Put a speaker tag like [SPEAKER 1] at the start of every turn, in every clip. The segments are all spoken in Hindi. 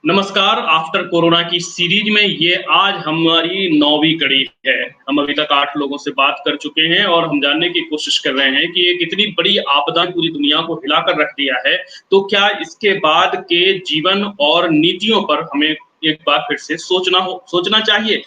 [SPEAKER 1] नमस्कार। आफ्टर कोरोना की सीरीज में ये आज हमारी 9वीं कड़ी है। हम अभी तक 8 लोगों से बात कर चुके हैं और हम जानने की कोशिश कर रहे हैं कि एक इतनी बड़ी आपदा ने पूरी दुनिया को हिलाकर रख दिया है, तो क्या इसके बाद के जीवन और नीतियों पर हमें एक बार फिर से सोचना चाहिए?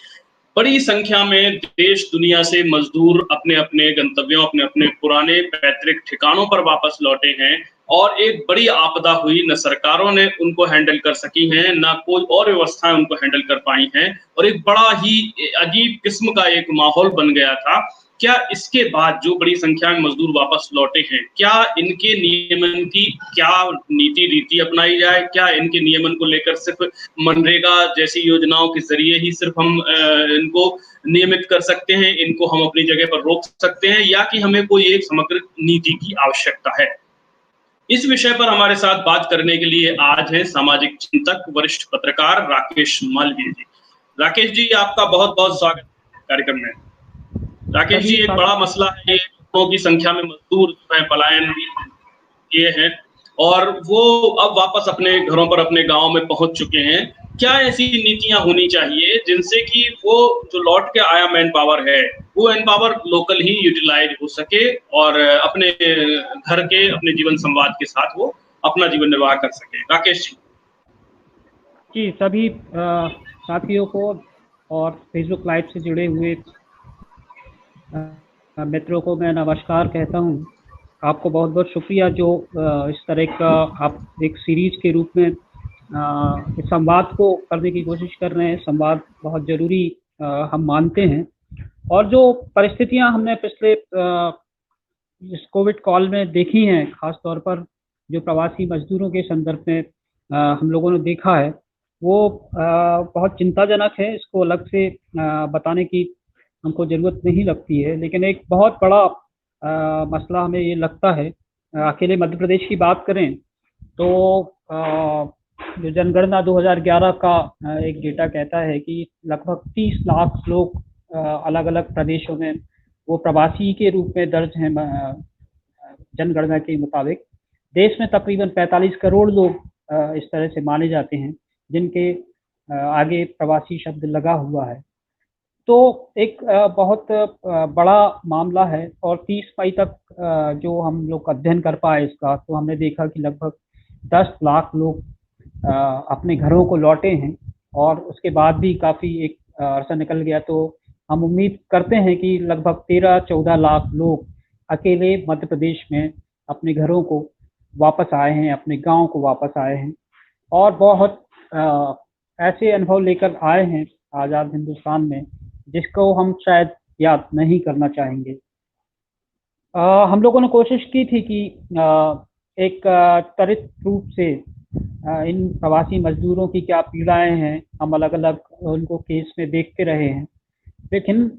[SPEAKER 1] बड़ी संख्या में देश दुनिया से मज़दूर अपने-अपने गंतव्यों, अपने-अपने पुराने पैतृक ठिकानों पर वापस लौटे हैं और एक बड़ी आपदा हुई, ना सरकारों ने उनको हैंडल कर सकी हैं, ना कोई और व्यवस्थाएँ उनको हैंडल कर पाई हैं और एक बड़ा ही अजीब किस्म का एक माहौल बन गया था। क्या इसके बाद जो बड़ी संख्या में मज़दूर वापस लौटे हैं, क्या इनके नियमन की क्या नीति-रीति अपनाई जाए? क्या इनके नियमन को लेकर सिर्फ़ मनरेगा जैसी योजनाओं के ज़रिए ही सिर्फ़ हम इनको नियमित कर सकते हैं, इनको हम अपनी जगह पर रोक सकते हैं या कि हमें कोई एक समग्र नीति की आवश्यकता है? इस विषय पर हमारे साथ बात करने के लिए आज हैं सामाजिक चिंतक, वरिष्ठ पत्रकार राकेश मालवीय जी। राकेश जी, आपका बहुत-बहुत स्वागत है कार्यक्रम में। राकेश जी, एक बड़ा मसला है ये, लोगों की संख्या में मज़दूर जो हैं पलायन किए हैं और वो अब वापस अपने घरों पर, अपने गाँव में पहुँच चुके हैं। क्या ऐसी नीतियाँ होनी चाहिए जिनसे कि वो जो लौट के आया मैन पावर है, वो मैन पावर लोकल ही यूटिलाइज़ हो सके और अपने घर के, अपने जीवन संवाद के साथ वो अपना जीवन निर्वाह कर सकें? राकेश जी।
[SPEAKER 2] जी, सभी साथियों को और फेसबुक लाइव से जुड़े हुए मित्रों को मैं नमस्कार कहता हूँ। आपको बहुत-बहुत शुक्रिया जो इस तरह का आप एक सीरीज के रूप में इस संवाद को करने की कोशिश कर रहे हैं। संवाद बहुत ज़रूरी हम मानते हैं और जो परिस्थितियाँ हमने पिछले इस कोविड काल में देखी हैं, ख़ास तौर पर जो प्रवासी मज़दूरों के संदर्भ में हम लोगों ने देखा है, वो बहुत चिंताजनक है। इसको अलग से बताने की हमको ज़रूरत नहीं लगती है, लेकिन एक बहुत बड़ा मसला हमें ये लगता है। अकेले मध्य प्रदेश की बात करें तो जो जनगणना 2011 का एक डेटा कहता है कि लगभग 30 लाख लोग अलग-अलग प्रदेशों में वो प्रवासी के रूप में दर्ज हैं जनगणना के मुताबिक। देश में तकरीबन 45 करोड़ लोग इस तरह से माने जाते हैं, जिनके आगे प्रवासी शब्द लगा हुआ है। तो एक बहुत बड़ा मामला है और 30 मई तक जो हम लोग अध्ययन कर पाए इसका, तो हमने देखा कि लगभग 10 लाख लोग अपने घरों को लौटे हैं और उसके बाद भी काफ़ी एक अरसा निकल गया। तो हम उम्मीद करते हैं कि लगभग 13-14 लाख लोग अकेले मध्य प्रदेश में अपने घरों को वापस आए हैं, अपने गाँव को वापस आए हैं और बहुत ऐसे अनुभव लेकर आए हैं आज़ाद हिंदुस्तान में, जिसको हम शायद याद नहीं करना चाहेंगे। हम लोगों ने कोशिश की थी कि एक त्वरित रूप से इन प्रवासी मज़दूरों की क्या पीड़ाएँ हैं, हम अलग-अलग उनको केस में देखते रहे हैं। लेकिन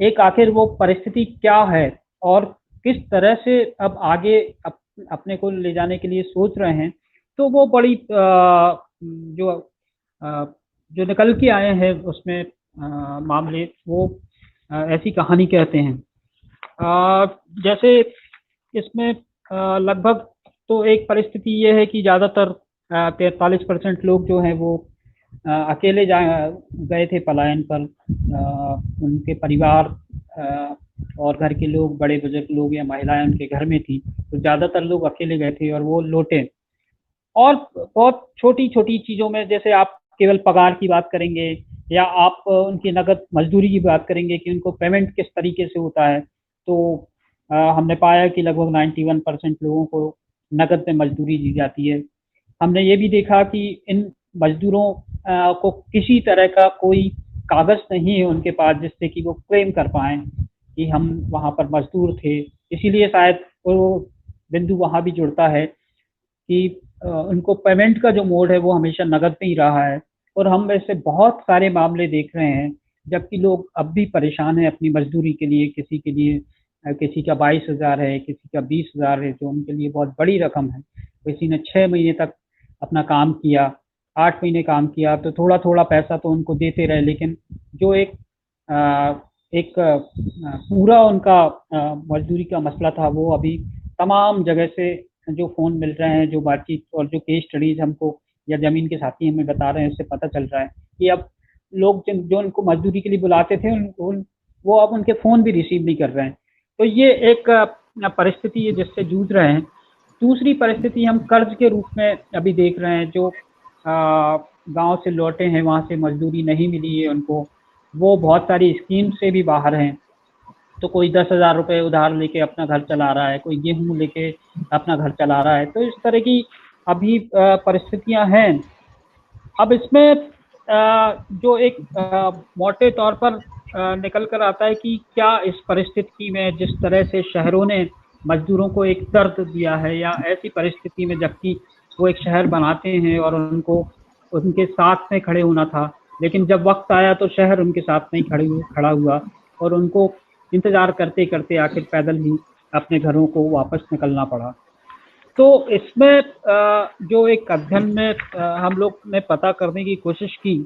[SPEAKER 2] एक आखिर वो परिस्थिति क्या है और किस तरह से अब आगे अपने को ले जाने के लिए सोच रहे हैं, तो वो बड़ी जो निकल के आए हैं उसमें मामले वो ऐसी कहानी कहते हैं। जैसे इसमें लगभग तो एक परिस्थिति ये है कि ज़्यादातर 43% लोग जो हैं वो अकेले गए थे पलायन पर। उनके परिवार और घर के लोग, बड़े बुजुर्ग लोग या महिलाएं उनके घर में थी, तो ज़्यादातर लोग अकेले गए थे और वो लौटे। और बहुत छोटी-छोटी चीज़ों में, जैसे आप केवल पगार की बात करेंगे या आप उनकी नकद मज़दूरी की बात करेंगे कि उनको पेमेंट किस तरीके से होता है, तो हमने पाया कि लगभग 91% लोगों को नकद में मज़दूरी दी जाती है। हमने ये भी देखा कि इन मज़दूरों को किसी तरह का कोई कागज़ नहीं है उनके पास जिससे कि वो क्लेम कर पाएँ कि हम वहाँ पर मज़दूर थे। इसीलिए शायद वो बिंदु वहाँ भी जुड़ता है कि उनको पेमेंट का जो मोड है वो हमेशा नकद में ही रहा है और हम ऐसे बहुत सारे मामले देख रहे हैं, जबकि लोग अब भी परेशान हैं अपनी मज़दूरी के लिए। किसी के लिए किसी का 22,000 है, किसी का 20,000 है, जो उनके लिए बहुत बड़ी रकम है। किसी ने 6 महीने तक अपना काम किया, 8 महीने काम किया, तो थोड़ा-थोड़ा पैसा तो उनको देते रहे, लेकिन जो पूरा उनका मज़दूरी का मसला था, वो अभी तमाम जगह से जो फ़ोन मिल रहे हैं, जो बातचीत और जो केस स्टडीज़ हमको या ज़मीन के साथी हमें बता रहे हैं, उससे पता चल रहा है कि अब लोग जो उनको मज़दूरी के लिए बुलाते थे वो अब उनके फ़ोन भी रिसीव नहीं कर रहे हैं। तो ये एक परिस्थिति है जिससे जूझ रहे हैं। दूसरी परिस्थिति हम कर्ज के रूप में अभी देख रहे हैं, जो गांव से लौटे हैं, वहां से मजदूरी नहीं मिली है उनको, वो बहुत सारी स्कीम से भी बाहर हैं। तो कोई 10,000 रुपये उधार लेके अपना घर चला रहा है, कोई गेहूं लेके अपना घर चला रहा है। तो इस तरह की अभी परिस्थितियां हैं। अब इसमें जो एक मोटे तौर पर निकल कर आता है कि क्या इस परिस्थिति में जिस तरह से शहरों ने मजदूरों को एक दर्द दिया है, या ऐसी परिस्थिति में जबकि वो एक शहर बनाते हैं और उनको उनके साथ में खड़े होना था, लेकिन जब वक्त आया तो शहर उनके साथ नहीं खड़ा हुआ और उनको इंतजार करते करते आखिर पैदल ही अपने घरों को वापस निकलना पड़ा। तो इसमें जो एक अध्ययन में हम लोग ने पता करने की कोशिश की,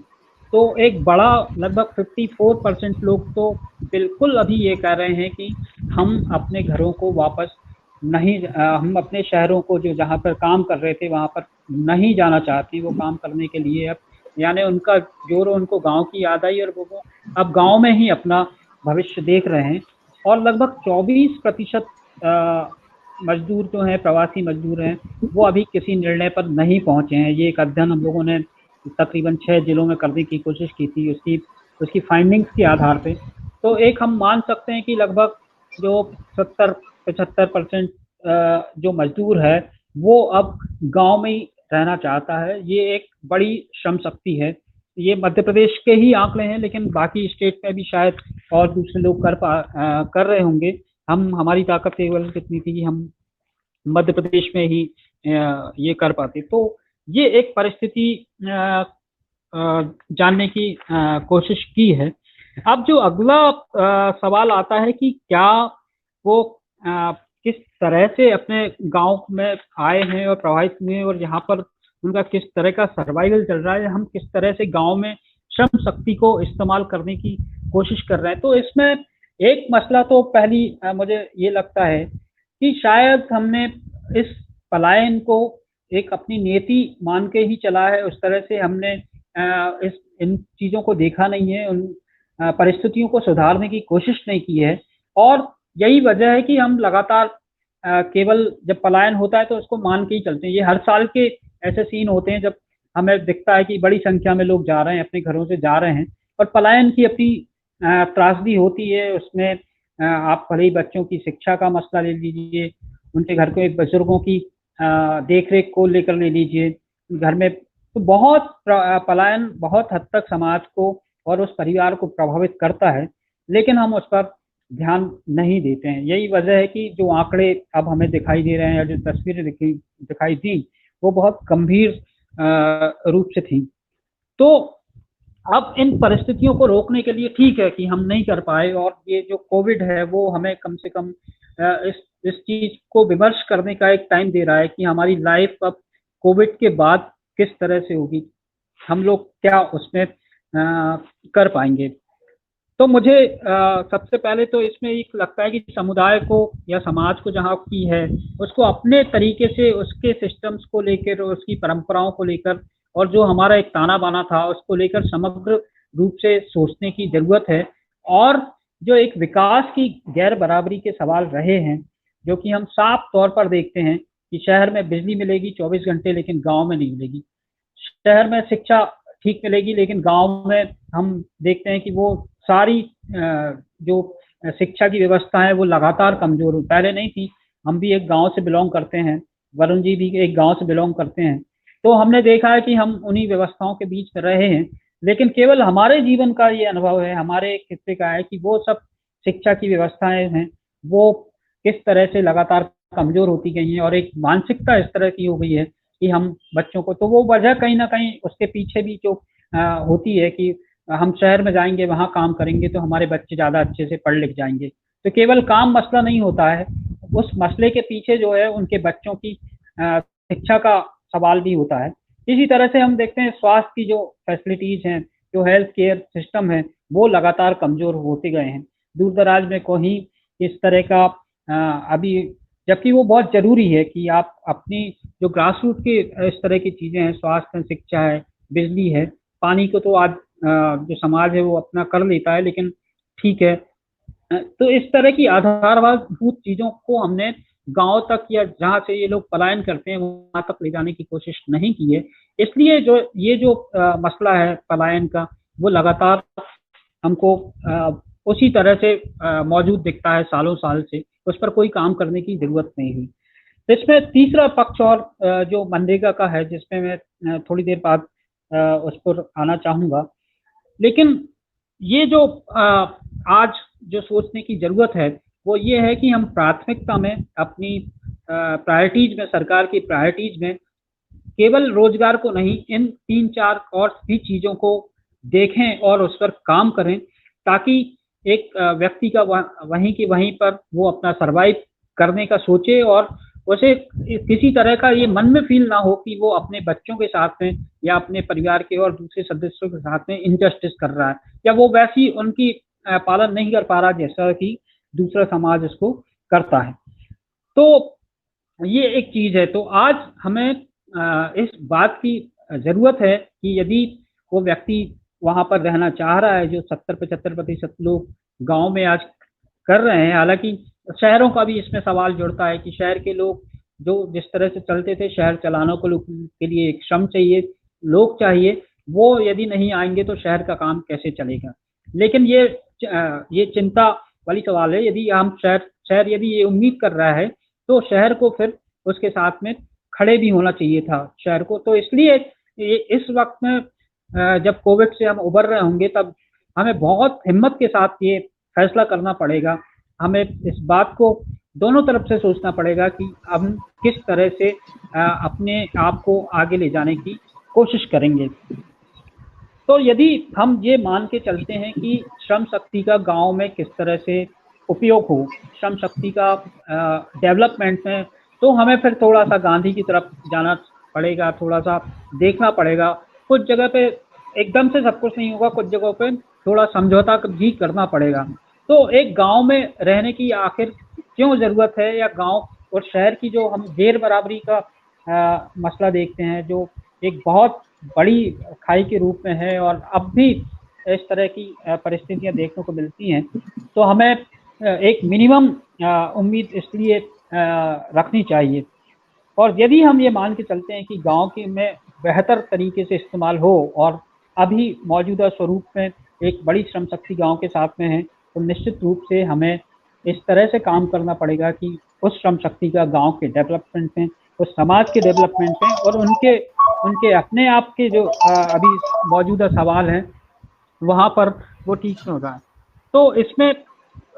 [SPEAKER 2] तो एक बड़ा लगभग 54% लोग तो बिल्कुल अभी ये कह रहे हैं कि हम अपने घरों को वापस नहीं, हम अपने शहरों को जो जहाँ पर काम कर रहे थे वहाँ पर नहीं जाना चाहते वो काम करने के लिए। अब यानी उनका जोर, उनको गांव की याद आई और वो अब गांव में ही अपना भविष्य देख रहे हैं। और लगभग 24% मजदूर जो हैं, प्रवासी मजदूर हैं, वो अभी किसी निर्णय पर नहीं पहुंचे हैं। ये एक अध्ययन हम लोगों ने तकरीबन 6 जिलों में करने की कोशिश की थी, उसकी फाइंडिंग्स के आधार पे। तो एक हम मान सकते हैं कि लगभग जो 70-75% जो मजदूर है वो अब गांव में ही रहना चाहता है। ये एक बड़ी श्रम शक्ति है। ये मध्य प्रदेश के ही आंकड़े हैं, लेकिन बाकी स्टेट में भी शायद और दूसरे लोग कर रहे होंगे। हमारी ताकत केवल कितनी थी कि हम मध्य प्रदेश में ही ये कर पाते। तो ये एक परिस्थिति जानने की कोशिश की है। अब जो अगला सवाल आता है कि क्या वो किस तरह से अपने गांव में आए हैं और प्रभावित हुए हैं, और यहाँ पर उनका किस तरह का सर्वाइवल चल रहा है, हम किस तरह से गांव में श्रम शक्ति को इस्तेमाल करने की कोशिश कर रहे हैं। तो इसमें एक मसला तो पहली मुझे ये लगता है कि शायद हमने इस पलायन को एक अपनी नीति मान के ही चला है। उस तरह से हमने इन चीज़ों को देखा नहीं है, उन परिस्थितियों को सुधारने की कोशिश नहीं की है। और यही वजह है कि हम लगातार केवल जब पलायन होता है तो उसको मान के ही चलते हैं। ये हर साल के ऐसे सीन होते हैं जब हमें दिखता है कि बड़ी संख्या में लोग जा रहे हैं, अपने घरों से जा रहे हैं, और पलायन की अपनी त्रासदी होती है। उसमें आप भले ही बच्चों की शिक्षा का मसला ले लीजिए, उनके घर के बुजुर्गों की देख रेख को लेकर ले लीजिए, घर में तो बहुत पलायन बहुत हद तक समाज को और उस परिवार को प्रभावित करता है, लेकिन हम उस पर ध्यान नहीं देते हैं। यही वजह है कि जो आंकड़े अब हमें दिखाई दे रहे हैं या जो तस्वीरें दिखाई दी वो बहुत गंभीर रूप से थी। तो अब इन परिस्थितियों को रोकने के लिए ठीक है कि हम नहीं कर पाए, और ये जो कोविड है वो हमें कम से कम इस चीज को विमर्श करने का एक टाइम दे रहा है कि हमारी लाइफ अब कोविड के बाद किस तरह से होगी, हम लोग क्या उसमें कर पाएंगे। तो मुझे सबसे पहले तो इसमें एक लगता है कि समुदाय को या समाज को जहाँ की है उसको अपने तरीके से उसके सिस्टम्स को लेकर, उसकी परंपराओं को लेकर, और जो हमारा एक ताना बाना था उसको लेकर समग्र रूप से सोचने की जरूरत है। और जो एक विकास की गैर बराबरी के सवाल रहे हैं, जो कि हम साफ तौर पर देखते हैं कि शहर में बिजली मिलेगी 24 घंटे लेकिन गांव में नहीं मिलेगी, शहर में शिक्षा ठीक मिलेगी लेकिन गांव में हम देखते हैं कि वो सारी जो शिक्षा की व्यवस्था है वो लगातार कमजोर हो, पहले नहीं थी। हम भी एक गांव से बिलोंग करते हैं, वरुण जी भी एक गांव से बिलोंग करते हैं, तो हमने देखा है कि हम उन्हीं व्यवस्थाओं के बीच में रहे हैं। लेकिन केवल हमारे जीवन का ये अनुभव है, हमारे एक हिस्से का है कि वो सब शिक्षा की व्यवस्थाएं हैं वो किस तरह से लगातार कमजोर होती गई हैं, और एक मानसिकता इस तरह की हो गई है कि हम बच्चों को, तो वो वजह कहीं ना कहीं उसके पीछे भी जो होती है कि हम शहर में जाएंगे वहाँ काम करेंगे तो हमारे बच्चे ज़्यादा अच्छे से पढ़ लिख जाएंगे। तो केवल काम मसला नहीं होता है, उस मसले के पीछे जो है उनके बच्चों की शिक्षा का सवाल भी होता है। इसी तरह से हम देखते हैं स्वास्थ्य की जो फैसिलिटीज़ हैं, जो हेल्थ केयर सिस्टम है, वो लगातार कमज़ोर होते गए हैं। दूर दराज में कोई इस तरह का अभी जबकि वो बहुत जरूरी है कि आप अपनी जो ग्रास रूट के इस तरह की चीजें हैं, स्वास्थ्य है, शिक्षा है, बिजली है, पानी को तो आज जो समाज है वो अपना कर लेता है, लेकिन ठीक है। तो इस तरह की आधारभूत चीजों को हमने गांव तक या जहां से ये लोग पलायन करते हैं वहां तक ले जाने की कोशिश नहीं की है। इसलिए जो ये जो मसला है पलायन का, वो लगातार हमको उसी तरह से मौजूद दिखता है सालों साल से, उस पर कोई काम करने की जरूरत नहीं हुई। तो इसमें तीसरा पक्ष और जो मनरेगा का है, जिसमें मैं थोड़ी देर बाद उस पर आना चाहूंगा। लेकिन ये जो आज जो सोचने की जरूरत है वो ये है कि हम प्राथमिकता में अपनी प्रायोरिटीज में, सरकार की प्रायोरिटीज में केवल रोजगार को नहीं, इन 3-4 और भी चीजों को देखें और उस पर काम करें, ताकि एक व्यक्ति का वहीं की वहीं पर वो अपना सरवाइव करने का सोचे और उसे किसी तरह का ये मन में फील ना हो कि वो अपने बच्चों के साथ में या अपने परिवार के और दूसरे सदस्यों के साथ में इनजस्टिस कर रहा है, या वो वैसी उनकी पालन नहीं कर पा रहा जैसा कि दूसरा समाज इसको करता है। तो ये एक चीज है। तो आज हमें इस बात की जरूरत है कि यदि वो व्यक्ति वहां पर रहना चाह रहा है, जो 70-75% लोग गांव में आज कर रहे हैं, हालांकि शहरों का भी इसमें सवाल जुड़ता है कि शहर के लोग जो जिस तरह से चलते थे, शहर चलाने के लिए एक श्रम चाहिए, लोग चाहिए, वो यदि नहीं आएंगे तो शहर का काम कैसे चलेगा। लेकिन ये चिंता वाली सवाल है। यदि हम शहर यदि ये उम्मीद कर रहा है तो शहर को फिर उसके साथ में खड़े भी होना चाहिए था शहर को। तो इसलिए इस वक्त में जब कोविड से हम उबर रहे होंगे तब हमें बहुत हिम्मत के साथ ये फैसला करना पड़ेगा। हमें इस बात को दोनों तरफ से सोचना पड़ेगा कि हम किस तरह से अपने आप को आगे ले जाने की कोशिश करेंगे। तो यदि हम ये मान के चलते हैं कि श्रम शक्ति का गांव में किस तरह से उपयोग हो, श्रम शक्ति का डेवलपमेंट में, तो हमें फिर थोड़ा सा गांधी की तरफ जाना पड़ेगा, थोड़ा सा देखना पड़ेगा। कुछ जगह पे एकदम से सब कुछ नहीं होगा, कुछ जगहों पे थोड़ा समझौता भी करना पड़ेगा। तो एक गांव में रहने की आखिर क्यों जरूरत है, या गांव और शहर की जो हम गैर बराबरी का मसला देखते हैं, जो एक बहुत बड़ी खाई के रूप में है और अब भी इस तरह की परिस्थितियां देखने को मिलती हैं, तो हमें एक मिनिमम उम्मीद इसलिए रखनी चाहिए। और यदि हम ये मान के चलते हैं कि गांव के में बेहतर तरीके से इस्तेमाल हो और अभी मौजूदा स्वरूप में एक बड़ी श्रम शक्ति गाँव के साथ में है, तो निश्चित रूप से हमें इस तरह से काम करना पड़ेगा कि उस श्रम शक्ति का गांव के डेवलपमेंट में, उस समाज के डेवलपमेंट में और उनके अपने आप के जो अभी मौजूदा सवाल हैं वहाँ पर वो ठीक से होगा। तो इसमें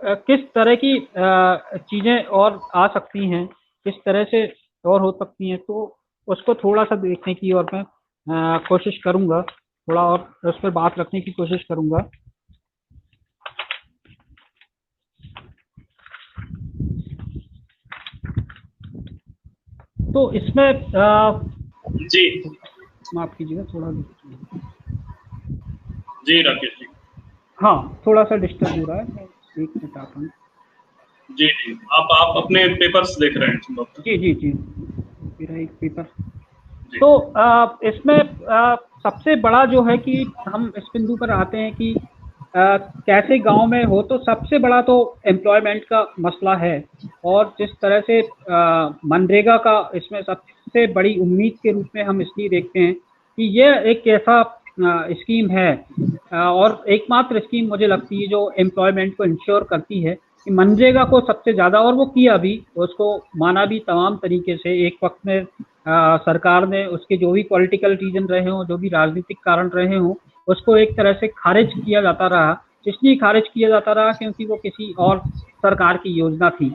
[SPEAKER 2] किस तरह की चीज़ें और आ सकती हैं, किस तरह से और हो सकती हैं, तो उसको थोड़ा सा देखने की और मैं कोशिश करूँगा, थोड़ा और उस पर बात रखने की कोशिश करूँगा। तो इसमें
[SPEAKER 1] जी
[SPEAKER 2] माफ कीजिएगा, थोड़ा
[SPEAKER 1] जी राकेश जी,
[SPEAKER 2] हाँ थोड़ा सा डिस्टर्ब हो रहा है, एक मिनट आप।
[SPEAKER 1] जी जी, आप अपने पेपर्स देख रहे हैं?
[SPEAKER 2] जी जी जी, मेरा एक पेपर। तो इसमें सबसे बड़ा जो है कि हम इस बिंदु पर आते हैं कि कैसे गांव में हो, तो सबसे बड़ा तो एम्प्लॉयमेंट का मसला है। और जिस तरह से मनरेगा का इसमें सबसे बड़ी उम्मीद के रूप में हम इसलिए देखते हैं कि ये एक ऐसा स्कीम है और एकमात्र स्कीम मुझे लगती है जो एम्प्लॉयमेंट को इंश्योर करती है। कि मनरेगा को सबसे ज़्यादा, और वो किया भी, उसको माना भी तमाम तरीके से। एक वक्त में सरकार ने उसके जो भी पॉलिटिकल रीजन रहे हों, जो भी राजनीतिक कारण रहे हों, उसको एक तरह से खारिज किया जाता रहा। इसलिए खारिज किया जाता रहा क्योंकि वो किसी और सरकार की योजना थी।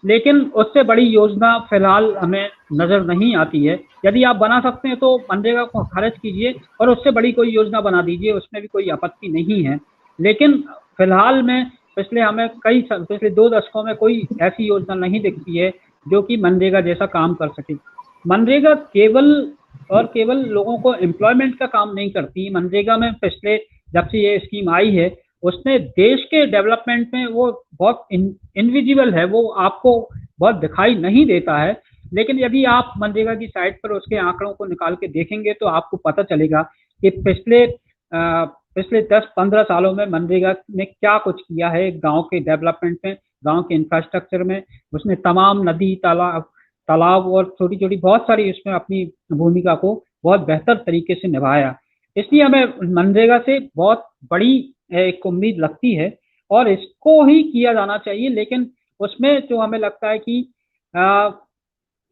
[SPEAKER 2] लेकिन उससे बड़ी योजना फिलहाल हमें नज़र नहीं आती है। यदि आप बना सकते हैं तो मनरेगा को खारिज कीजिए और उससे बड़ी कोई योजना बना दीजिए, उसमें भी कोई आपत्ति नहीं है। लेकिन फिलहाल में पिछले 2 दशकों में कोई ऐसी योजना नहीं दिखती है जो कि मनरेगा जैसा काम कर सके। मनरेगा केवल और केवल लोगों को एम्प्लॉयमेंट का काम नहीं करती। मनरेगा में पिछले जब से ये स्कीम आई है, उसने देश के डेवलपमेंट में वो बहुत इनविजिबल है, वो आपको बहुत दिखाई नहीं देता है। लेकिन यदि आप मनरेगा की साइट पर उसके आंकड़ों को निकाल के देखेंगे तो आपको पता चलेगा कि पिछले 10-15 सालों में मनरेगा ने क्या कुछ किया है गांव के डेवलपमेंट में, गांव के इंफ्रास्ट्रक्चर में। उसने तमाम नदी तालाब और छोटी छोटी बहुत सारी उसमें अपनी भूमिका को बहुत बेहतर तरीके से निभाया। इसलिए हमें मनरेगा से बहुत बड़ी एक उम्मीद लगती है और इसको ही किया जाना चाहिए। लेकिन उसमें जो हमें लगता है कि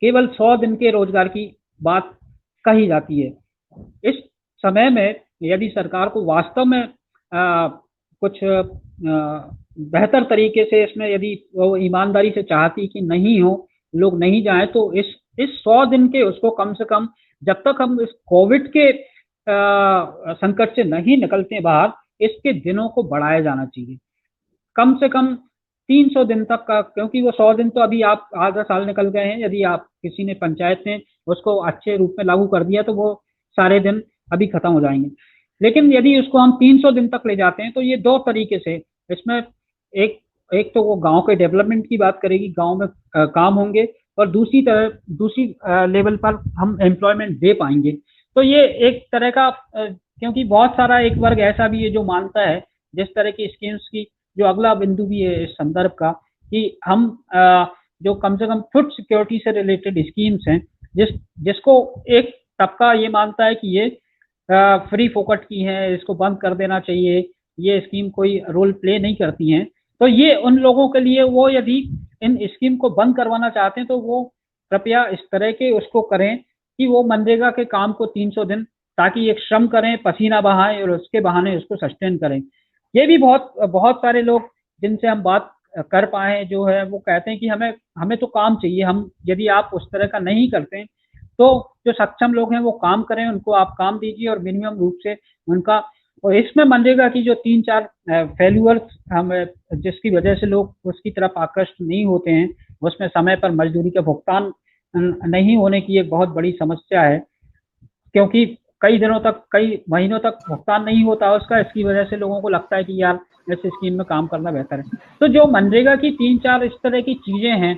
[SPEAKER 2] केवल 100 दिन के रोजगार की बात कही जाती है। इस समय में यदि सरकार को वास्तव में कुछ बेहतर तरीके से इसमें यदि वो ईमानदारी से चाहती कि नहीं हो, लोग नहीं जाएं, तो इस 100 दिन के उसको कम से कम, जब तक हम इस कोविड के संकट से नहीं निकलते बाहर, इसके दिनों को बढ़ाया जाना चाहिए कम से कम 300 दिन तक का। क्योंकि वो 100 दिन तो अभी आप आधा साल निकल गए हैं, यदि आप किसी ने पंचायत ने उसको अच्छे रूप में लागू कर दिया तो वो सारे दिन अभी खत्म हो जाएंगे। लेकिन यदि उसको हम 300 दिन तक ले जाते हैं तो ये दो तरीके से इसमें एक तो वो गांव के डेवलपमेंट की बात करेगी, गांव में काम होंगे, और दूसरी लेवल पर हम एम्प्लॉयमेंट दे पाएंगे। तो ये एक तरह का क्योंकि बहुत सारा एक वर्ग ऐसा भी है जो मानता है जिस तरह की स्कीम्स की, जो अगला बिंदु भी है इस संदर्भ का, कि हम जो कम से कम फूड सिक्योरिटी से रिलेटेड स्कीम्स हैं, जिसको एक तबका ये मानता है कि ये फ्री फोकट की है, इसको बंद कर देना चाहिए, ये स्कीम कोई रोल प्ले नहीं करती हैं। तो ये उन लोगों के लिए, वो यदि इन स्कीम को बंद करवाना चाहते हैं तो वो कृपया इस तरह के उसको करें कि वो मनरेगा के काम को 300 दिन, ताकि एक श्रम करें, पसीना बहाएं और उसके बहाने उसको सस्टेन करें। ये भी बहुत सारे लोग जिनसे हम बात कर पाए जो है वो कहते हैं कि हमें तो काम चाहिए। हम यदि आप उस तरह का नहीं करते हैं तो जो सक्षम लोग हैं वो काम करें, उनको आप काम दीजिए और मिनिमम रूप से उनका। और इसमें मनरेगा की जो 3-4 फेल्यूअर्स हम जिसकी वजह से लोग उसकी तरफ आकृष्ट नहीं होते हैं, उसमें समय पर मजदूरी का भुगतान नहीं होने की एक बहुत बड़ी समस्या है, क्योंकि कई दिनों तक, कई महीनों तक भुगतान नहीं होता उसका। इसकी वजह से लोगों को लगता है कि यार इस स्कीम में काम करना बेहतर है। तो जो मनरेगा की 3-4 इस तरह की चीजें हैं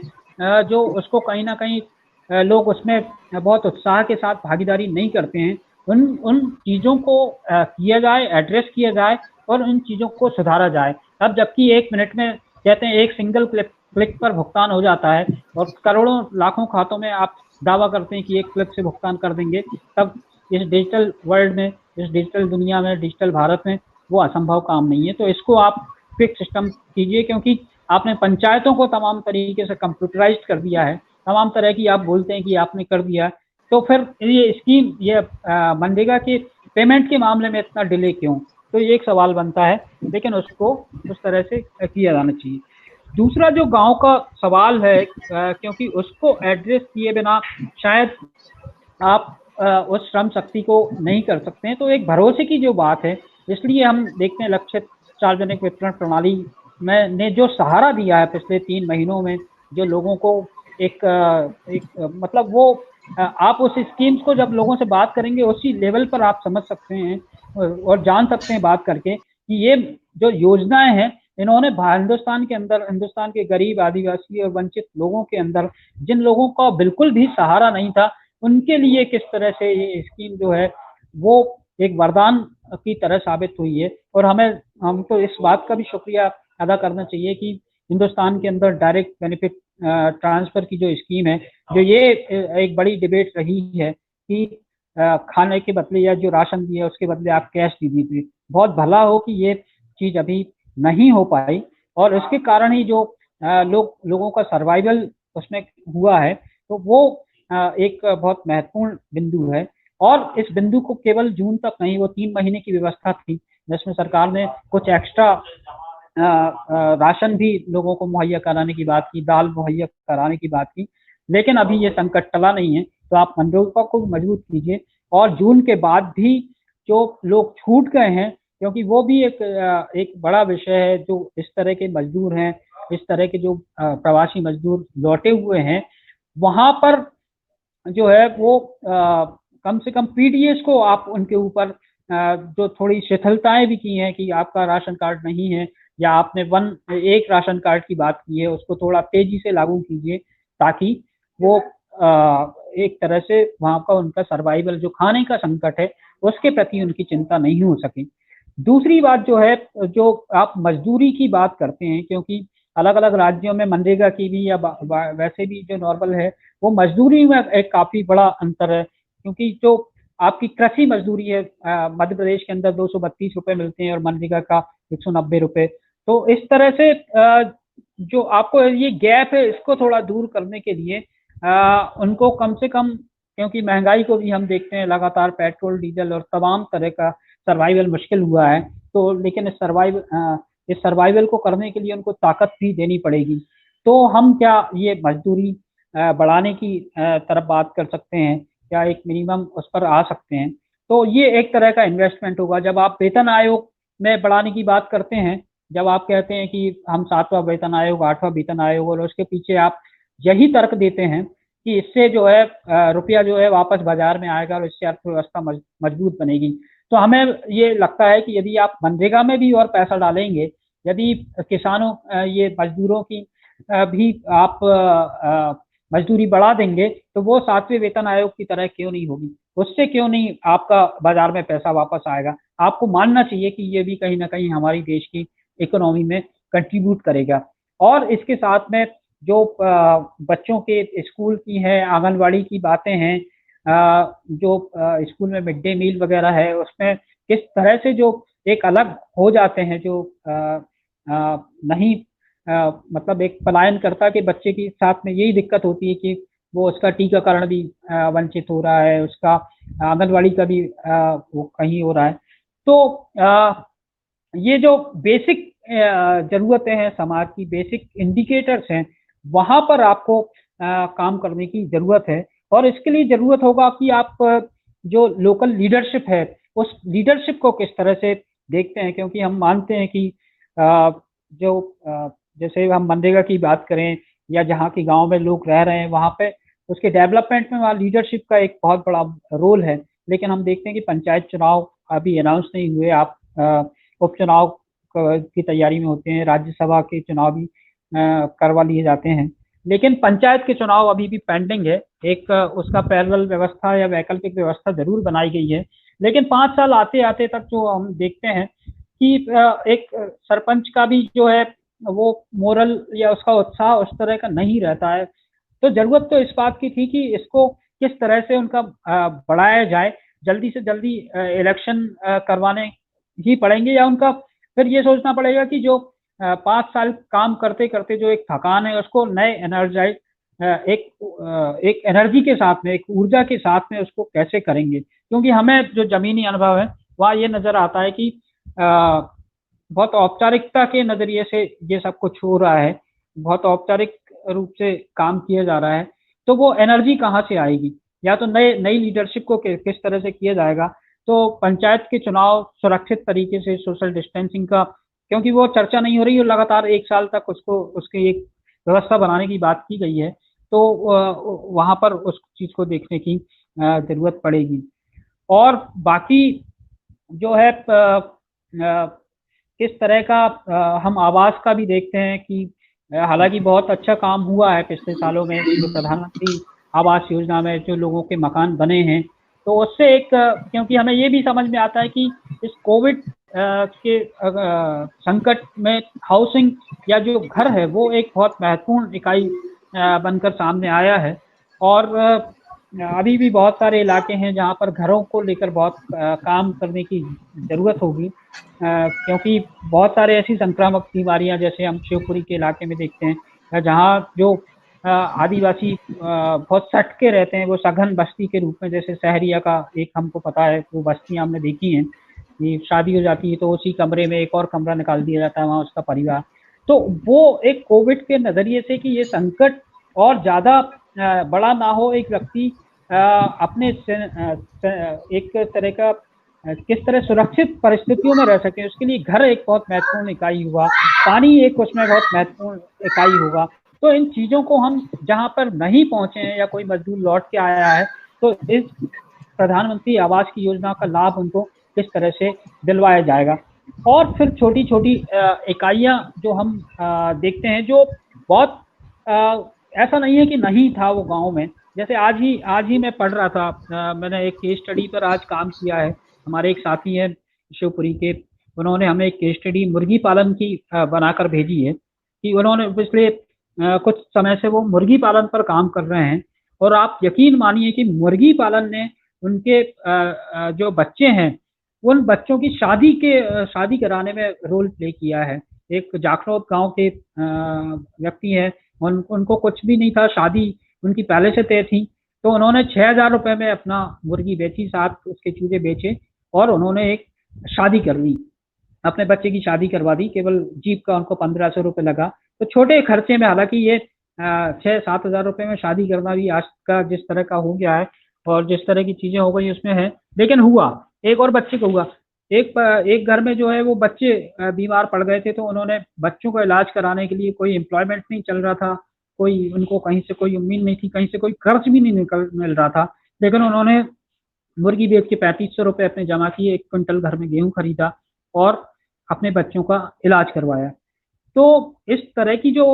[SPEAKER 2] जो उसको कहीं ना कहीं लोग उसमें बहुत उत्साह के साथ भागीदारी नहीं करते हैं, उन चीजों को किया जाए, एड्रेस किया जाए और उन चीजों को सुधारा जाए। अब जबकि 1 मिनट में कहते हैं एक सिंगल क्लिक पर भुगतान हो जाता है और करोड़ों लाखों खातों में आप दावा करते हैं कि एक क्लिक से भुगतान कर देंगे, तब इस डिजिटल वर्ल्ड में, इस डिजिटल दुनिया में, डिजिटल भारत में वो असंभव काम नहीं है। तो इसको आप क्विक सिस्टम कीजिए, क्योंकि आपने पंचायतों को तमाम तरीके से कंप्यूटराइज्ड कर दिया है, तमाम तरह की आप बोलते हैं कि आपने कर दिया, तो फिर ये स्कीम, ये मनरेगा के पेमेंट के मामले में इतना डिले क्यों? तो ये एक सवाल बनता है, लेकिन उसको उस तरह से किया जाना चाहिए। दूसरा जो गांव का सवाल है, क्योंकि उसको एड्रेस किए बिना शायद आप उस श्रम शक्ति को नहीं कर सकते हैं, तो एक भरोसे की जो बात है, इसलिए हम देखते हैं लक्षित सार्वजनिक वितरण प्रणाली में ने जो सहारा दिया है पिछले 3 महीनों में, जो लोगों को एक मतलब वो आप उस स्कीम्स को जब लोगों से बात करेंगे उसी लेवल पर आप समझ सकते हैं और जान सकते हैं बात करके कि ये जो योजनाएं हैं, इन्होंने हिंदुस्तान के अंदर, हिंदुस्तान के गरीब, आदिवासी और वंचित लोगों के अंदर, जिन लोगों का बिल्कुल भी सहारा नहीं था, उनके लिए किस तरह से ये स्कीम जो है वो एक वरदान की तरह साबित हुई है। और हमको इस बात का भी शुक्रिया अदा करना चाहिए कि हिंदुस्तान के अंदर डायरेक्ट बेनिफिट ट्रांसफर की जो स्कीम है, जो ये एक बड़ी डिबेट रही है कि खाने के बदले या जो राशन दिया उसके बदले आप कैश दे दीजिए, बहुत भला हो कि ये चीज अभी नहीं हो पाई, और इसके कारण ही जो लोगों का सर्वाइवल उसमें हुआ है, तो वो एक बहुत महत्वपूर्ण बिंदु है। और इस बिंदु को केवल जून तक नहीं, वो 3 महीने की व्यवस्था थी जिसमें सरकार ने कुछ एक्स्ट्रा राशन भी लोगों को मुहैया कराने की बात की, दाल मुहैया कराने की बात की, लेकिन अभी ये संकट टला नहीं है। तो आप मनरेगा को मजबूत कीजिए, और जून के बाद भी जो लोग छूट गए हैं, क्योंकि वो भी एक बड़ा विषय है, जो इस तरह के मजदूर हैं, इस तरह के जो प्रवासी मजदूर लौटे हुए हैं, वहां पर जो है वो कम से कम पीडीएस को आप उनके ऊपर जो थोड़ी शिथिलताएं भी की हैं कि आपका राशन कार्ड नहीं है, या आपने एक राशन कार्ड की बात की है, उसको थोड़ा तेजी से लागू कीजिए, ताकि वो एक तरह से वहाँ का उनका सर्वाइवल, जो खाने का संकट है उसके प्रति उनकी चिंता नहीं हो सके। दूसरी बात जो है, जो आप मजदूरी की बात करते हैं, क्योंकि अलग अलग राज्यों में मनरेगा की भी या वैसे भी जो नॉर्मल है, वो मजदूरी में एक काफी बड़ा अंतर है। क्योंकि जो आपकी कृषि मजदूरी है, मध्य प्रदेश के अंदर 232 रुपए मिलते हैं और मनरेगा का 190 रुपए। तो इस तरह से जो आपको ये गैप है, इसको थोड़ा दूर करने के लिए उनको कम से कम, क्योंकि महंगाई को भी हम देखते हैं लगातार, पेट्रोल डीजल और तमाम तरह का सर्वाइवल मुश्किल हुआ है। तो लेकिन इस सर्वाइवल को करने के लिए उनको ताकत भी देनी पड़ेगी। तो हम क्या ये मजदूरी बढ़ाने की तरफ बात कर सकते हैं, क्या एक मिनिमम उस पर आ सकते हैं? तो ये एक तरह का इन्वेस्टमेंट होगा। जब आप वेतन आयोग में बढ़ाने की बात करते हैं, जब आप कहते हैं कि हम 7वां वेतन आयोग, 8वां वेतन आयोग, और उसके पीछे आप यही तर्क देते हैं कि इससे जो है रुपया जो है वापस बाजार में आएगा और इससे अर्थव्यवस्था मजबूत बनेगी। तो हमें ये लगता है कि यदि आप मनरेगा में भी और पैसा डालेंगे, यदि किसानों ये मजदूरों की भी आप मजदूरी बढ़ा देंगे, तो वो 7वें वेतन आयोग की तरह क्यों नहीं होगी? उससे क्यों नहीं आपका बाजार में पैसा वापस आएगा? आपको मानना चाहिए कि ये भी कहीं ना कहीं हमारी देश की इकोनॉमी में कंट्रीब्यूट करेगा। और इसके साथ में जो बच्चों के स्कूल की है, आंगनवाड़ी की बातें हैं, जो स्कूल में मिड डे मील वगैरह है, उसमें किस तरह से जो एक अलग हो जाते हैं, जो नहीं मतलब एक पलायनकर्ता के बच्चे के साथ में यही दिक्कत होती है कि वो उसका टीकाकरण भी वंचित हो रहा है, उसका आंगनवाड़ी का भी वो कहीं हो रहा है। तो ये जो बेसिक जरूरतें हैं, समाज की बेसिक इंडिकेटर्स हैं, वहां पर आपको काम करने की जरूरत है। और इसके लिए जरूरत होगा कि आप जो लोकल लीडरशिप है, उस लीडरशिप को किस तरह से देखते हैं। क्योंकि हम मानते हैं कि जो जैसे हम मनरेगा की बात करें या जहाँ के गांव में लोग रह रहे हैं, वहाँ पे उसके डेवलपमेंट में वहाँ लीडरशिप का एक बहुत बड़ा रोल है। लेकिन हम देखते हैं कि पंचायत चुनाव अभी अनाउंस नहीं हुए, आप उपचुनाव की तैयारी में होते हैं, राज्यसभा के चुनाव भी करवा लिए जाते हैं, लेकिन पंचायत के चुनाव अभी भी पेंडिंग है। एक उसका पैरेलल व्यवस्था या वैकल्पिक व्यवस्था जरूर बनाई गई है, लेकिन 5 साल आते आते तक जो हम देखते हैं कि एक सरपंच का भी जो है वो मोरल या उसका उत्साह उस तरह का नहीं रहता है। तो जरूरत तो इस बात की थी कि इसको किस तरह से उनका बढ़ाया जाए। जल्दी से जल्दी इलेक्शन करवाने ही पड़ेंगे, या उनका फिर ये सोचना पड़ेगा कि जो 5 साल काम करते करते जो एक थकान है, उसको नए एनर्जाइज एक एनर्जी के साथ में, एक ऊर्जा के साथ में उसको कैसे करेंगे। क्योंकि हमें जो जमीनी अनुभव है वहाँ ये नजर आता है कि बहुत औपचारिकता के नजरिए से ये सब कुछ हो रहा है, बहुत औपचारिक रूप से काम किया जा रहा है। तो वो एनर्जी कहाँ से आएगी? या तो नई लीडरशिप को किस तरह से किया जाएगा। तो पंचायत के चुनाव सुरक्षित तरीके से, सोशल डिस्टेंसिंग का, क्योंकि वो चर्चा नहीं हो रही है, लगातार 1 साल तक उसको उसकी एक व्यवस्था बनाने की बात की गई है। तो वहां पर उस चीज को देखने की जरूरत पड़ेगी। और बाकी जो है किस तरह का हम आवास का भी देखते हैं कि हालांकि बहुत अच्छा काम हुआ है पिछले सालों में, जो प्रधानमंत्री आवास योजना में जो लोगों के मकान बने हैं, तो उससे एक क्योंकि हमें ये भी समझ में आता है कि इस कोविड के संकट में हाउसिंग या जो घर है वो एक बहुत महत्वपूर्ण इकाई बनकर सामने आया है। और अभी भी बहुत सारे इलाके हैं जहाँ पर घरों को लेकर बहुत काम करने की जरूरत होगी, क्योंकि बहुत सारे ऐसी संक्रामक बीमारियां, जैसे हम शिवपुरी के इलाके में देखते हैं, जहाँ जो आदिवासी बहुत सट के रहते हैं, वो सघन बस्ती के रूप में, जैसे सहरिया का एक हमको पता है, वो बस्तियां हमने देखी हैं कि शादी हो जाती है तो उसी कमरे में एक और कमरा निकाल दिया जाता है, वहाँ उसका परिवार। तो वो एक कोविड के नजरिए से कि ये संकट और ज्यादा बड़ा ना हो, एक व्यक्ति अपने एक तरह का किस तरह सुरक्षित परिस्थितियों में रह सके, उसके लिए घर एक बहुत महत्वपूर्ण इकाई हुआ, पानी एक उसमें बहुत महत्वपूर्ण इकाई होगा। तो इन चीजों को हम जहां पर नहीं पहुंचे हैं या कोई मजदूर लौट के आया है, तो इस प्रधानमंत्री आवास की योजना का लाभ उनको किस तरह से दिलवाया जाएगा। और फिर छोटी छोटी इकाइयां जो हम देखते हैं, जो बहुत ऐसा नहीं है कि नहीं था वो गांव में। जैसे आज ही मैं पढ़ रहा था, मैंने एक केस स्टडी पर आज काम किया है। हमारे एक साथी हैं शिवपुरी के, उन्होंने हमें एक केस स्टडी मुर्गी पालन की बनाकर भेजी है कि उन्होंने पिछले कुछ समय से वो मुर्गी पालन पर काम कर रहे हैं। और आप यकीन मानिए कि मुर्गी पालन ने उनके जो बच्चे हैं, उन बच्चों की शादी कराने में रोल प्ले किया है। एक जाखरोद गांव के व्यक्ति हैं, उनको कुछ भी नहीं था, शादी उनकी पहले से तय थी, तो उन्होंने 6,000 रुपए में अपना मुर्गी बेची, 7 उसके चूजे बेचे और उन्होंने एक शादी कर ली, अपने बच्चे की शादी करवा दी। केवल जीप का उनको 1,500 रुपये लगा। तो छोटे खर्चे में, हालांकि ये 6-7 हज़ार रुपये में शादी करना भी आज का जिस तरह का हो गया है और जिस तरह की चीजें हो गई उसमें है, लेकिन हुआ। एक और बच्चे को हुआ, एक घर में जो है वो बच्चे बीमार पड़ गए थे, तो उन्होंने बच्चों का इलाज कराने के लिए, कोई एम्प्लॉयमेंट नहीं चल रहा था, कोई उनको कहीं से कोई उम्मीद नहीं थी, कहीं से कोई खर्च भी नहीं मिल रहा था, लेकिन उन्होंने मुर्गी बेच के 3,500 रुपये अपने जमा किए, 1 क्विंटल घर में गेहूं खरीदा और अपने बच्चों का इलाज करवाया। तो इस तरह की जो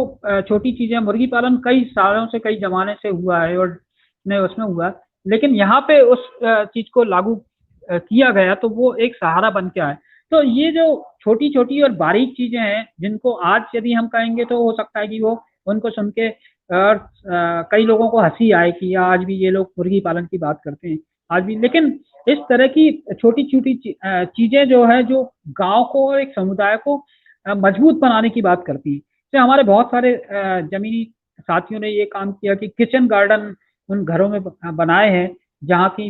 [SPEAKER 2] छोटी चीजें, मुर्गी पालन कई सालों से, कई जमाने से हुआ है और उसमें हुआ, लेकिन यहाँ पे उस चीज को लागू किया गया तो वो एक सहारा बन के आए। तो ये जो छोटी छोटी और बारीक चीजें हैं, जिनको आज यदि हम कहेंगे तो हो सकता है कि वो उनको सुन के कई लोगों को हंसी आए कि आज भी ये लोग मुर्गी पालन की बात करते हैं आज भी, लेकिन इस तरह की छोटी छोटी चीजें जो है, जो गांव को और एक समुदाय को मजबूत बनाने की बात करती है। तो हमारे बहुत सारे जमीनी साथियों ने ये काम किया कि किचन गार्डन उन घरों में बनाए हैं जहाँ की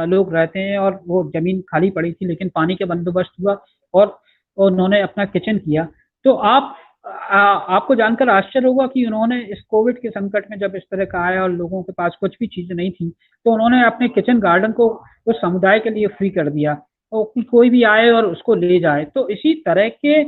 [SPEAKER 2] लोग रहते हैं, और वो जमीन खाली पड़ी थी लेकिन पानी का बंदोबस्त हुआ और उन्होंने अपना किचन किया। तो आपको जानकर आश्चर्य होगा कि उन्होंने इस कोविड के संकट में जब इस तरह का आया और लोगों के पास कुछ भी चीजें नहीं थी, तो उन्होंने अपने किचन गार्डन को उस समुदाय के लिए फ्री कर दिया और कोई भी आए और उसको ले जाए। तो इसी तरह के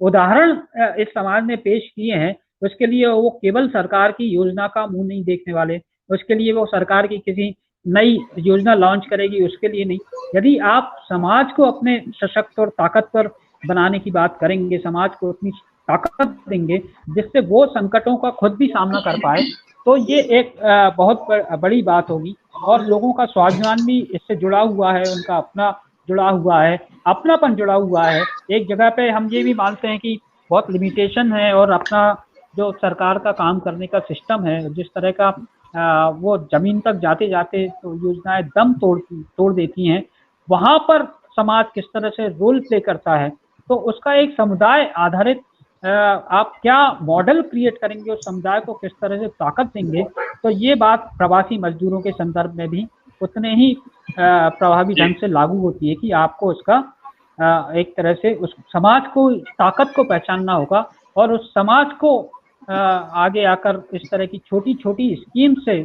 [SPEAKER 2] उदाहरण इस समाज ने पेश किए हैं। उसके लिए वो केवल सरकार की योजना का मुंह नहीं देखने वाले, उसके लिए वो सरकार की किसी नई योजना लॉन्च करेगी उसके लिए नहीं। यदि आप समाज को अपने सशक्त और ताकतवर बनाने की बात करेंगे, समाज को अपनी ताकत देंगे जिससे वो संकटों का खुद भी सामना कर पाए, तो ये एक बहुत बड़ी बात होगी। और लोगों का स्वाभिमान भी इससे जुड़ा हुआ है, उनका अपना जुड़ा हुआ है, अपनापन जुड़ा हुआ है। एक जगह पे हम ये भी मानते हैं कि बहुत लिमिटेशन है और अपना जो सरकार का काम करने का सिस्टम है, जिस तरह का वो जमीन तक जाते जाते तो योजनाएं दम तोड़ देती हैं, वहां पर समाज किस तरह से रोल प्ले करता है, तो उसका एक समुदाय आधारित आप क्या मॉडल क्रिएट करेंगे, उस समुदाय को किस तरह से ताकत देंगे, तो ये बात प्रवासी मजदूरों के संदर्भ में भी उतने ही प्रभावी ढंग से लागू होती है कि आपको उसका एक तरह से उस समाज को, ताकत को पहचानना होगा और उस समाज को आगे आकर इस तरह की छोटी छोटी स्कीम से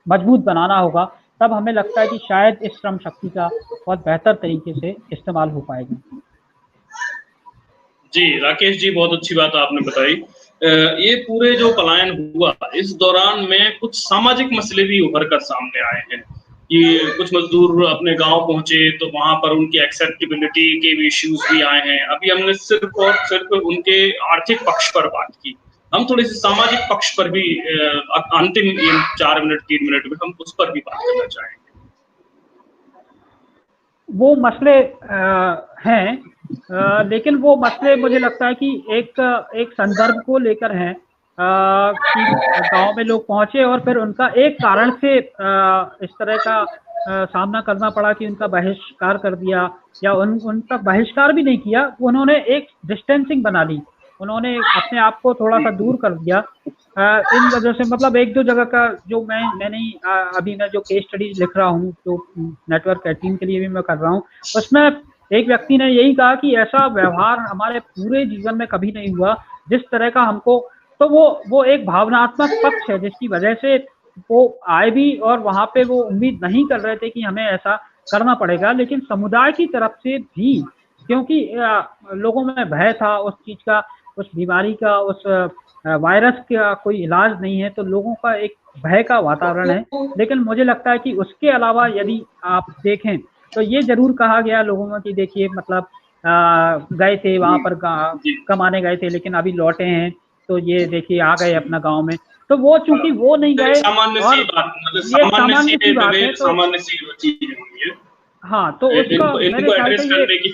[SPEAKER 2] मजबूत बनाना होगा। तब हमें लगता है कि शायद इस श्रम शक्ति का बहुत बेहतर तरीके से इस्तेमाल हो पाएगा।
[SPEAKER 1] जी राकेश जी, बहुत अच्छी बात आपने बताई। ये पूरे जो पलायन हुआ इस दौरान में कुछ सामाजिक मसले भी उभर कर सामने आए हैं कि कुछ मजदूर अपने गांव पहुंचे तो वहां पर उनकी एक्सेप्टेबिलिटी के भी इश्यूज भी आए हैं। अभी हमने सिर्फ और सिर्फ उनके आर्थिक पक्ष पर बात की, हम थोड़े से सामाजिक पक्ष पर भी अंतिम 4 मिनट 3 मिनट में हम उस पर भी बात करना चाहेंगे।
[SPEAKER 2] वो मसले हैं, लेकिन वो मसले मुझे लगता है कि एक संदर्भ को लेकर हैं कि गांव में लोग पहुंचे और फिर उनका एक कारण से इस तरह का सामना करना पड़ा कि उनका बहिष्कार कर दिया, या उनका बहिष्कार भी नहीं किया, उन्होंने एक डिस्टेंसिंग बना ली, उन्होंने अपने आप को थोड़ा सा दूर कर दिया। इन वजह से मतलब 1-2 जगह का जो मैंने अभी मैं जो केस स्टडी लिख रहा हूँ, जो नेटवर्क 18 के लिए भी मैं कर रहा हूँ, उसमें एक व्यक्ति ने यही कहा कि ऐसा व्यवहार हमारे पूरे जीवन में कभी नहीं हुआ जिस तरह का हमको। तो वो एक भावनात्मक पक्ष है जिसकी वजह से वो आए भी और वहां पे वो उम्मीद नहीं कर रहे थे कि हमें ऐसा करना पड़ेगा, लेकिन समुदाय की तरफ से भी, क्योंकि लोगों में भय था उस चीज का, उस बीमारी का, उस वायरस का कोई इलाज नहीं है, तो लोगों का एक भय का वातावरण है। लेकिन मुझे लगता है कि उसके अलावा यदि आप देखें तो ये जरूर कहा गया लोगों में कि देखिए मतलब गए थे वहां पर कमाने गए थे लेकिन अभी लौटे हैं, तो ये देखिए आ गए अपना गांव में। तो वो चूंकि वो नहीं गए,
[SPEAKER 1] सामान्य
[SPEAKER 2] और
[SPEAKER 1] सी बात, मतलब
[SPEAKER 2] ये सामान्य सी बात है, तो
[SPEAKER 1] सामान्य सी चीज है ये।
[SPEAKER 2] हाँ, तो उसका मेरे
[SPEAKER 1] इनको
[SPEAKER 2] ख्याल
[SPEAKER 1] एड्रेस
[SPEAKER 2] से ये
[SPEAKER 1] करने की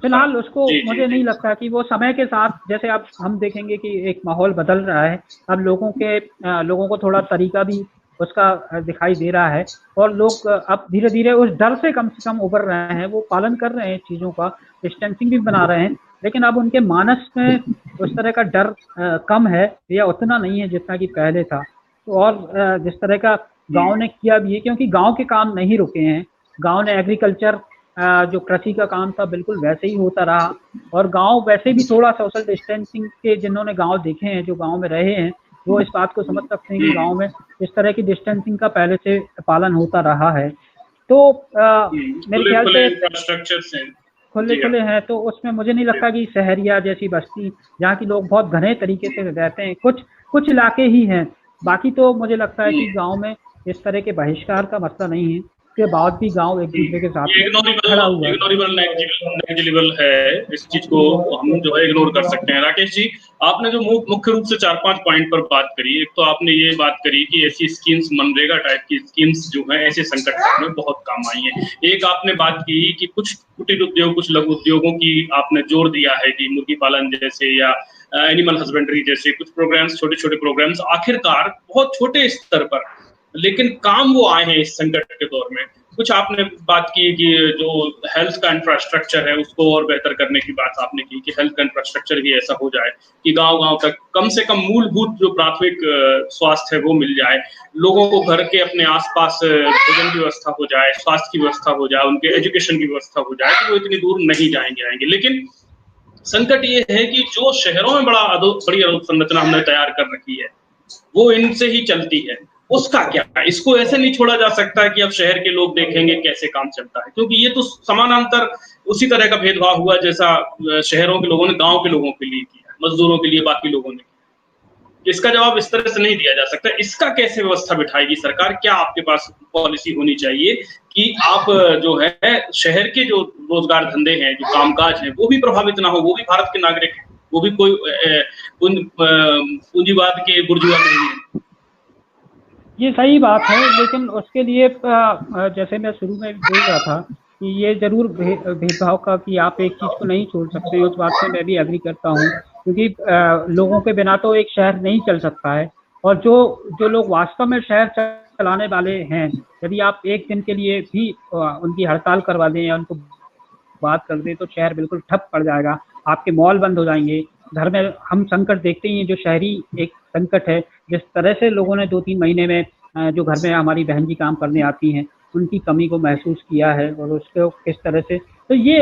[SPEAKER 2] फिलहाल उसको
[SPEAKER 1] जी जी
[SPEAKER 2] मुझे
[SPEAKER 1] जी
[SPEAKER 2] नहीं लगता कि वो समय के साथ, जैसे अब हम देखेंगे कि एक माहौल बदल रहा है, अब लोगों को थोड़ा तरीका भी उसका दिखाई दे रहा है, और लोग अब धीरे धीरे उस डर से कम उभर रहे हैं, वो पालन कर रहे हैं चीज़ों का, डिस्टेंसिंग भी बना रहे हैं, लेकिन अब उनके मानस में उस तरह का डर कम है, या उतना नहीं है जितना कि पहले था। तो और जिस तरह का गांव ने किया भी है, क्योंकि गांव के काम नहीं रुके हैं, गांव ने एग्रीकल्चर, जो कृषि का काम था बिल्कुल वैसे ही होता रहा, और गांव वैसे भी थोड़ा सोशल डिस्टेंसिंग के, जिन्होंने गांव देखे हैं, जो गांव में रहे हैं, वो इस बात को समझ सकते हैं कि गांव में इस तरह की डिस्टेंसिंग का पहले से पालन होता रहा है। तो मेरे
[SPEAKER 1] खुले
[SPEAKER 2] ख्याल
[SPEAKER 1] खुले
[SPEAKER 2] से
[SPEAKER 1] इंफ्रास्ट्रक्चर से।
[SPEAKER 2] खुले
[SPEAKER 1] जी हाँ
[SPEAKER 2] खुले हैं, तो उसमें मुझे नहीं लगता कि शहरिया जैसी बस्ती, जहाँ की लोग बहुत घने तरीके से रहते हैं, कुछ कुछ इलाके ही हैं, बाकी तो मुझे लगता है कि गांव में इस तरह के बहिष्कार का मसला नहीं है, उसके बाद भी गांव एक दूसरे के साथ
[SPEAKER 1] ये
[SPEAKER 2] में खड़ा हुआ है।
[SPEAKER 1] इग्नोरेबल नेग्लिजिबल है, इस चीज को हम जो है इग्नोर कर सकते हैं। राकेश जी, आपने जो मुख्य रूप से 4-5 पॉइंट पर बात करी, एक तो आपने ये बात करी कि ऐसी स्कीम्स, मनरेगा टाइप की स्कीम्स जो है ऐसे संकट में बहुत काम आई हैं। एक आपने बात की कि कुछ कुटीर उद्योग, कुछ लघु उद्योगों की आपने जोर दिया है कि मुर्गी पालन जैसे या एनिमल हस्बेंड्री जैसे कुछ प्रोग्राम्स, छोटे छोटे प्रोग्राम्स, आखिरकार बहुत छोटे स्तर पर, लेकिन काम वो आए हैं इस संकट के दौर में। कुछ आपने बात की कि जो हेल्थ का इंफ्रास्ट्रक्चर है उसको और बेहतर करने की बात आपने की कि हेल्थ का इंफ्रास्ट्रक्चर भी ऐसा हो जाए कि गांव-गांव तक कम से कम मूलभूत जो प्राथमिक स्वास्थ्य है वो मिल जाए, लोगों को घर के अपने आसपास भोजन की व्यवस्था हो जाए, स्वास्थ्य की व्यवस्था हो जाए, उनके एजुकेशन की व्यवस्था हो जाए, तो वो इतनी दूर नहीं आएंगे। लेकिन संकट ये है कि जो शहरों में बड़ी अधोसंरचना हमने तैयार कर रखी है, वो इनसे ही चलती है। उसका क्या? इसको ऐसे नहीं छोड़ा जा सकता कि अब शहर के लोग देखेंगे कैसे काम चलता है, क्योंकि ये तो समानांतर उसी तरह का भेदभाव हुआ जैसा शहरों के लोगों ने गांव के लोगों के लिए किया, मजदूरों के लिए बाकी लोगों ने। इसका जवाब इस तरह से नहीं दिया जा सकता। इसका कैसे व्यवस्था बिठाएगी सरकार? क्या आपके पास पॉलिसी होनी चाहिए कि आप जो है शहर के जो रोजगार धंधे हैं, जो कामकाज हैं, वो भी प्रभावित ना हो, वो भी भारत के नागरिक हैं, वो भी कोई पूंजीवाद के बुर्जुआ नहीं है।
[SPEAKER 2] ये सही बात है, लेकिन उसके लिए जैसे मैं शुरू में बोल रहा था कि ये जरूर भेदभाव का, कि आप एक चीज़ को नहीं छोड़ सकते, उस बात से मैं भी एग्री करता हूँ, क्योंकि लोगों के बिना तो एक शहर नहीं चल सकता है, और जो लोग वास्तव में शहर चलाने वाले हैं, यदि आप एक दिन के लिए भी उनकी हड़ताल करवा दें या उनको बात कर दें, तो शहर बिल्कुल ठप पड़ जाएगा, आपके मॉल बंद हो जाएंगे। घर में हम संकट देखते ही हैं, जो शहरी एक संकट है, जिस तरह से लोगों ने 2-3 महीने में जो घर में हमारी बहन जी काम करने आती हैं, उनकी कमी को महसूस किया है, और उसको किस तरह से, तो ये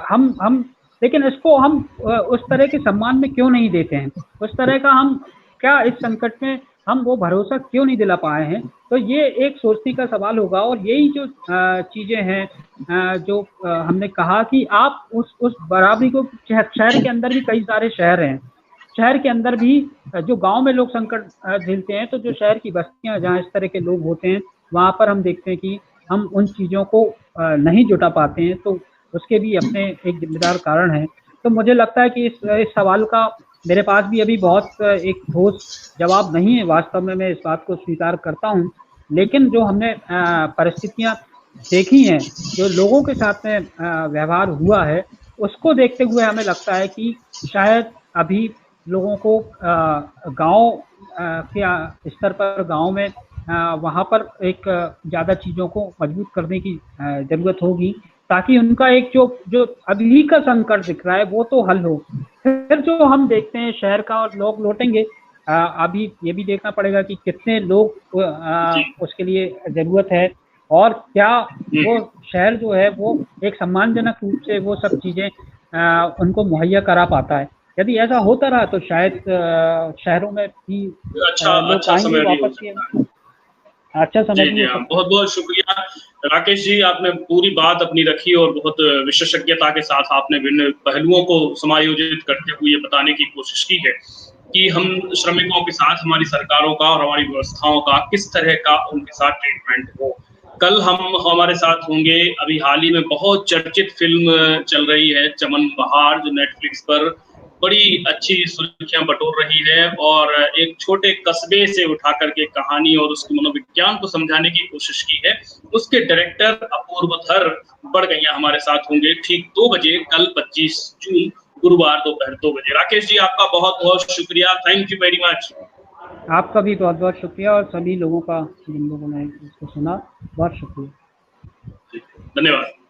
[SPEAKER 2] हम लेकिन इसको हम उस तरह के सम्मान में क्यों नहीं देते हैं, उस तरह का हम क्या इस संकट में हम वो भरोसा क्यों नहीं दिला पाए हैं। तो ये एक सोचने का सवाल होगा, और यही जो चीज़ें हैं, जो हमने कहा कि आप उस बराबरी को, शहर के अंदर भी कई सारे शहर हैं, शहर के अंदर भी जो गांव में लोग संकट झेलते हैं, तो जो शहर की बस्तियां जहां इस तरह के लोग होते हैं, वहां पर हम देखते हैं कि हम उन चीज़ों को नहीं जुटा पाते हैं, तो उसके भी अपने एक जिम्मेदार कारण हैं। तो मुझे लगता है कि इस सवाल का मेरे पास भी अभी बहुत एक ठोस जवाब नहीं है, वास्तव में मैं इस बात को स्वीकार करता हूँ, लेकिन जो हमने परिस्थितियां देखी हैं, जो लोगों के साथ में व्यवहार हुआ है, उसको देखते हुए हमें लगता है कि शायद अभी लोगों को गांव के स्तर पर, गांव में वहाँ पर एक ज़्यादा चीज़ों को मजबूत करने की ज़रूरत होगी, ताकि उनका एक जो अभी का संकट दिख रहा है वो तो हल हो। फिर जो हम देखते हैं शहर का, और लोग लौटेंगे, अभी ये भी देखना पड़ेगा कि कितने लोग उसके लिए ज़रूरत है, और क्या वो शहर जो है वो एक सम्मानजनक रूप से वो सब चीज़ें उनको मुहैया करा पाता है। यदि ऐसा होता रहा तो शायद शहरों में भी लोग आएंगे वापस के, अच्छा समय भी हो सकता है।
[SPEAKER 1] बहुत बहुत शुक्रिया राकेश जी, आपने पूरी बात अपनी रखी और बहुत विशेषज्ञता के साथ आपने भिन्न पहलुओं को समायोजित करते हुए ये बताने की कोशिश की है कि हम श्रमिकों के साथ हमारी सरकारों का और हमारी व्यवस्थाओं का किस तरह का उनके साथ ट्रीटमेंट हो। कल हम हमारे साथ होंगे, अभी हाल ही में बहुत चर्चित फिल्म चल रही है चमन बहार, जो नेटफ्लिक्स पर बड़ी अच्छी सुर्खियां बटोर रही है और एक छोटे कस्बे से उठा करके कहानी और उसके मनोविज्ञान को समझाने की कोशिश की है। उसके डायरेक्टर अपूर्व धर बड़गैया हमारे साथ होंगे ठीक 2 बजे कल 25 जून गुरुवार दोपहर 2 बजे। राकेश जी, आपका बहुत-बहुत शुक्रिया। Thank you very much.
[SPEAKER 2] आपका भी बहुत बहुत शुक्रिया और सभी लोगों का जिन लोगों ने इसको सुना, बहुत शुक्रिया।
[SPEAKER 1] धन्यवाद।